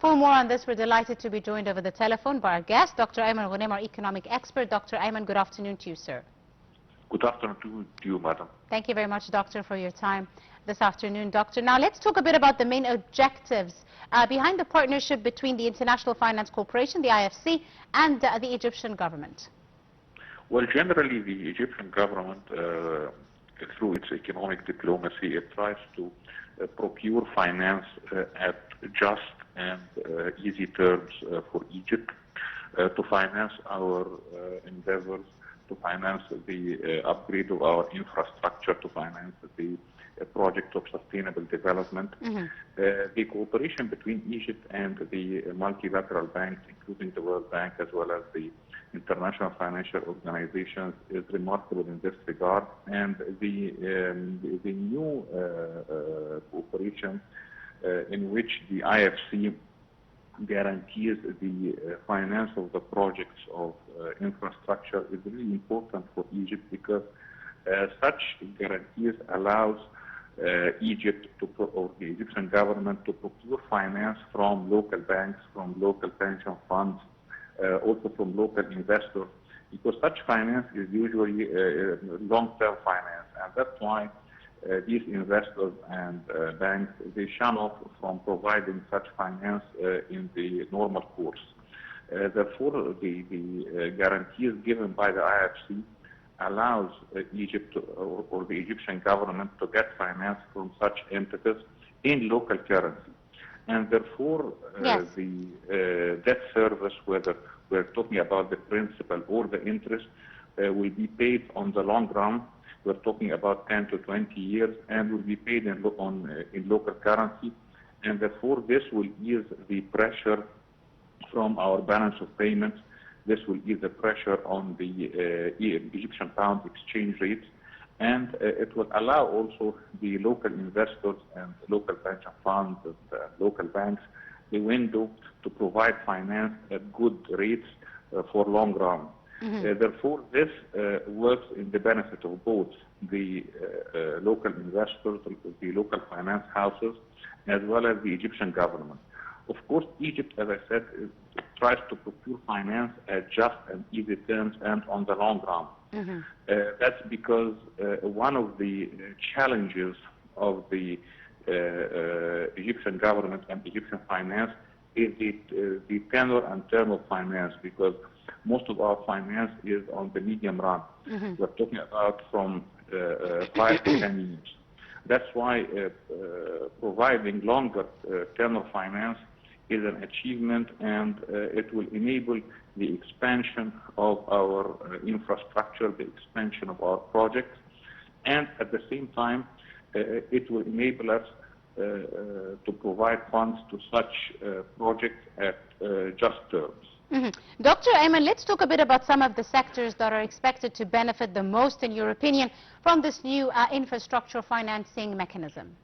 For more on this, we're delighted to be joined over the telephone by our guest, Dr. Ayman Ghonem, our economic expert. Dr. Ayman, good afternoon to you, sir. Good afternoon to you, madam. Thank you very much, Doctor, for your time this afternoon, Doctor. Now, let's talk a bit about the main objectives behind the partnership between the International Finance Corporation, the IFC, and the Egyptian government. Well, generally, the Egyptian government, through its economic diplomacy, it tries to procure finance at just and easy terms for Egypt, to finance our endeavors, to finance the upgrade of our infrastructure, to finance the project of sustainable development. The cooperation between Egypt and the multilateral banks, including the World Bank as well as the international financial organizations, is remarkable in this regard. And the new cooperation in which the IFC guarantees the finance of the projects of infrastructure is really important for Egypt, because such guarantees allows Egypt or the Egyptian government to procure finance from local banks, from local pension funds, also from local investors, because such finance is usually long-term finance, and that's why these investors and banks, they shun off from providing such finance in the normal course. Therefore, the guarantees given by the IFC allows Egypt or the Egyptian government to get finance from such entities in local currency. And therefore, the debt service, whether we're talking about the principal or the interest, will be paid on the long run. We're talking about 10 to 20 years, and will be paid in local currency. And therefore, this will ease the pressure from our balance of payments. This will ease the pressure on the Egyptian pound exchange rates. And it will allow also the local investors and local pension funds and local banks the window to provide finance at good rates for long run. Therefore, this works in the benefit of both the local investors, the local finance houses, as well as the Egyptian government. Of course, Egypt, as I said, tries to procure finance at just and easy terms and on the long run. That's because one of the challenges of the Egyptian government and Egyptian finance is the tenor and term of finance, because most of our finance is on the medium run. We're talking about from 5 to 10 years. That's why providing longer tenor finance is an achievement, and it will enable the expansion of our infrastructure, the expansion of our projects, and at the same time, it will enable us to provide funds to such projects at just terms. Dr. Ayman, let's talk a bit about some of the sectors that are expected to benefit the most, in your opinion, from this new infrastructure financing mechanism.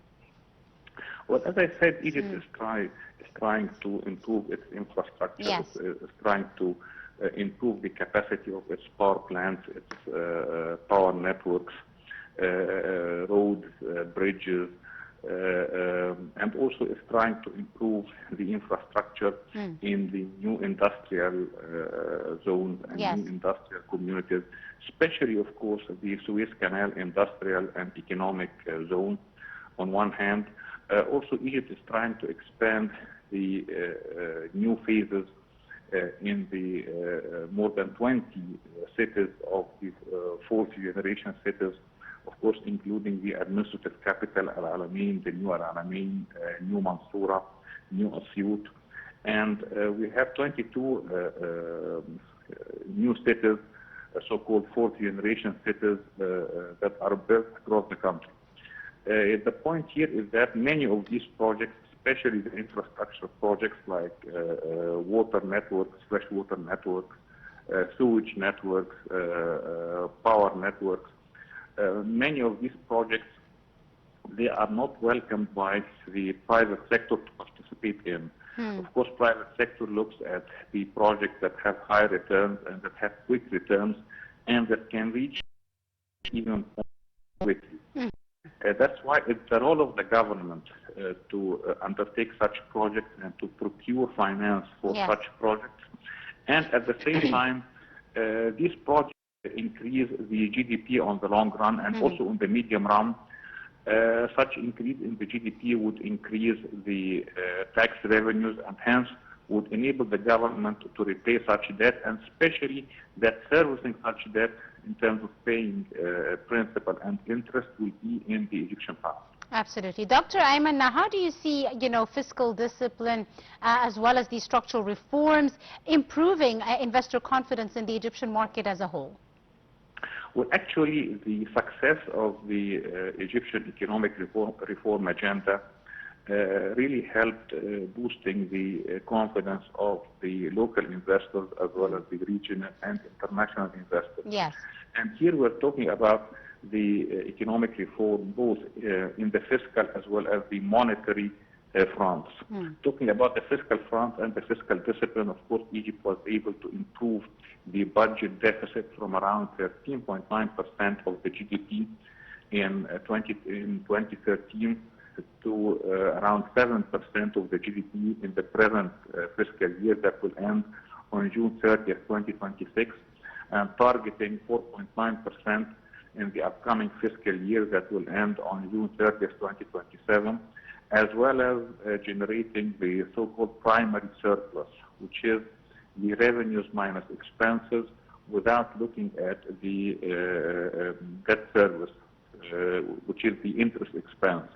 Well, as I said, Egypt is trying to improve its infrastructure, is trying to improve the capacity of its power plants, its power networks, roads, bridges, and also is trying to improve the infrastructure in the new industrial zones and new industrial communities, especially, of course, the Suez Canal industrial and economic zone on one hand. Also, Egypt is trying to expand the new phases in the more than 20 cities of the fourth generation cities, of course, including the administrative capital, Al Alamein, the new Al Alamein, new Mansoura, new Asyut. And we have 22 new cities, so-called fourth generation cities, that are built across the country. The point here is that many of these projects, especially the infrastructure projects like water networks, freshwater networks, sewage networks, power networks, many of these projects, they are not welcomed by the private sector to participate in. Of course, private sector looks at the projects that have high returns and that have quick returns and that can reach even quickly. That's why it's the role of the government to undertake such projects and to procure finance for such projects. And at the same time, these projects increase the GDP on the long run and also in the medium run. Such increase in the GDP would increase the tax revenues and hence would enable the government to repay such debt, and especially that servicing such debt in terms of paying principal and interest will be in the Egyptian pound. Absolutely. Dr. Ayman, now how do you see, fiscal discipline as well as these structural reforms improving investor confidence in the Egyptian market as a whole? Well, actually, the success of the Egyptian economic reform agenda really helped boosting the confidence of the local investors as well as the regional and international investors. Yes. And here we're talking about the economic reform both in the fiscal as well as the monetary fronts. Talking about the fiscal front and the fiscal discipline, of course, Egypt was able to improve the budget deficit from around 13.9% of the GDP in 2013 to around 7% of the GDP in the present fiscal year that will end on June 30th, 2026, and targeting 4.9% in the upcoming fiscal year that will end on June 30th, 2027, as well as generating the so-called primary surplus, which is the revenues minus expenses without looking at the debt service, which is the interest expense.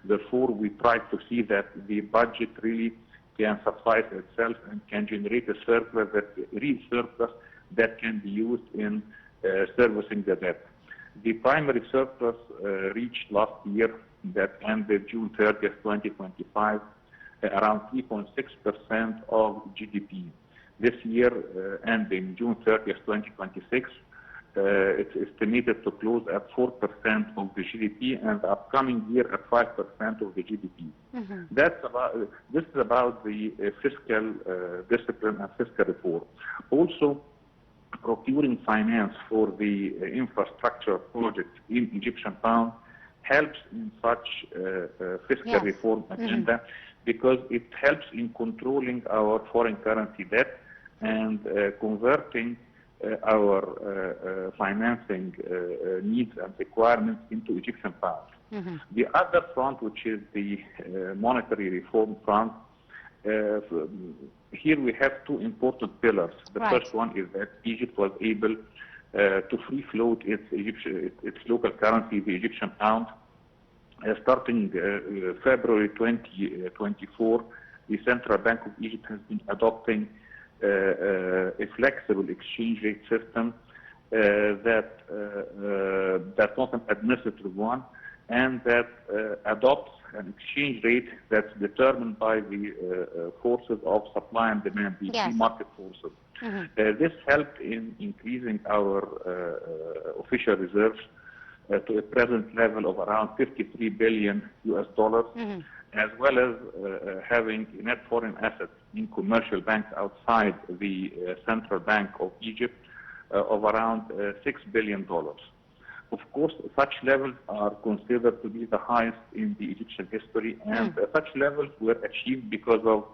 Therefore, we try to see that the budget really can suffice itself and can generate a surplus, real surplus that can be used in servicing the debt. The primary surplus reached last year that ended June 30th, 2025, around 3.6% of GDP. This year, ending June 30th, 2026, it's estimated to close at 4% of the GDP, and the upcoming year at 5% of the GDP. This is about the fiscal discipline and fiscal reform. Also, procuring finance for the infrastructure projects in Egyptian pound helps in such fiscal reform agenda because it helps in controlling our foreign currency debt and converting our financing needs and requirements into Egyptian pounds. The other front, which is the monetary reform front, here we have two important pillars. The first one is that Egypt was able to free float its local currency, the Egyptian pound. Starting February 2024, the Central Bank of Egypt has been adopting a flexible exchange rate system that's not an administrative one, and that adopts an exchange rate that's determined by the forces of supply and demand, the free market forces. This helped in increasing our official reserves to a present level of around $53 billion US, as well as having net foreign assets in commercial banks outside the Central Bank of Egypt of around $6 billion. Of course, such levels are considered to be the highest in the Egyptian history, and such levels were achieved because of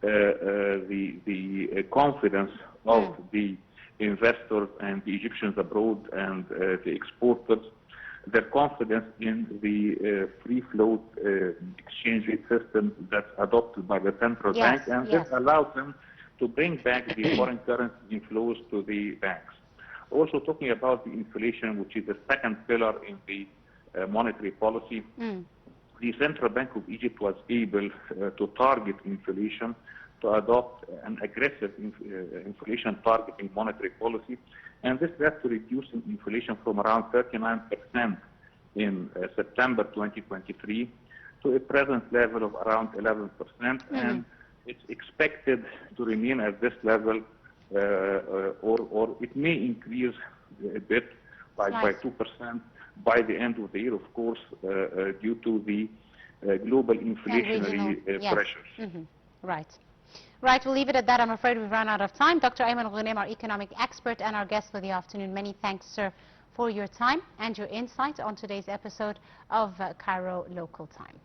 the confidence of the investors and the Egyptians abroad and the exporters, their confidence in the free float exchange rate system that's adopted by the central bank, and this allows them to bring back the foreign currency inflows to the banks. Also talking about the inflation, which is the second pillar in the monetary policy, the Central Bank of Egypt was able to target inflation, to adopt an aggressive inflation targeting monetary policy, and this led to reducing inflation from around 39% in September 2023 to a present level of around 11%, and it's expected to remain at this level, or it may increase a bit by 2% by the end of the year, of course, due to the global inflationary pressures. Right, we'll leave it at that. I'm afraid we've run out of time. Dr. Ayman Ghonem, our economic expert and our guest for the afternoon. Many thanks, sir, for your time and your insight on today's episode of Cairo Local Time.